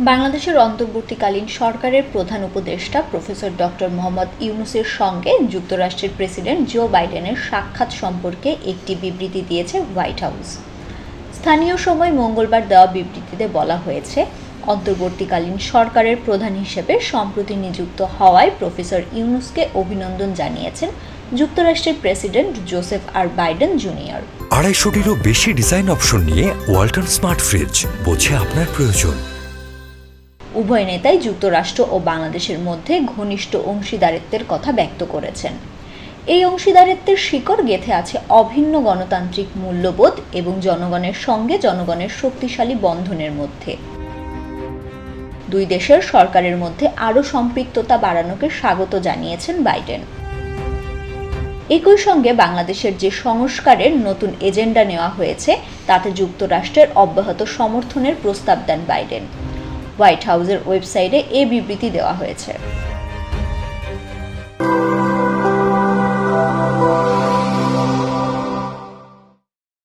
বাংলাদেশের অন্তর্বর্তীকালীন সরকারের প্রধান উপদেষ্টা প্রফেসর ডক্টর মোহাম্মদ ইউনূসের সঙ্গে যুক্তরাষ্ট্রের প্রেসিডেন্ট জো বাইডেনের সাক্ষাৎ সম্পর্কে একটি বিবৃতি দিয়েছে হোয়াইট হাউস। স্থানীয় সময় মঙ্গলবার দেওয়া বিবৃতিতে বলা হয়েছে, অন্তর্বর্তীকালীন সরকারের প্রধান হিসেবে সম্প্রতি নিযুক্ত হওয়ায় প্রফেসর ইউনূসকে অভিনন্দন জানিয়েছেন যুক্তরাষ্ট্রের প্রেসিডেন্ট জোসেফ আর বাইডেন জুনিয়র। 250-টিরও বেশি ডিজাইন অপশন নিয়ে ওয়ালটন স্মার্ট ফ্রিজ, বোঝে আপনার প্রয়োজন। উভয় নেতাই যুক্তরাষ্ট্র ও বাংলাদেশের মধ্যে ঘনিষ্ঠ অংশীদারিত্বের কথা ব্যক্ত করেছেন। এই অংশীদারিত্বের শিকড় গেঁথে আছে অভিন্ন গণতান্ত্রিক মূল্যবোধ এবং জনগণের সঙ্গে জনগণের শক্তিশালী বন্ধনের মধ্যে। দুই দেশের সরকারের মধ্যে আরও সম্পৃক্ততা বাড়ানোকে স্বাগত জানিয়েছেন বাইডেন। একই সঙ্গে বাংলাদেশের যে সংস্কারের নতুন এজেন্ডা নেওয়া হয়েছে তাতে যুক্তরাষ্ট্রের অব্যাহত সমর্থনের প্রস্তাব দেন বাইডেন। হোয়াইট হাউসের ওয়েবসাইটে এ বিবৃতি দেওয়া হয়েছে।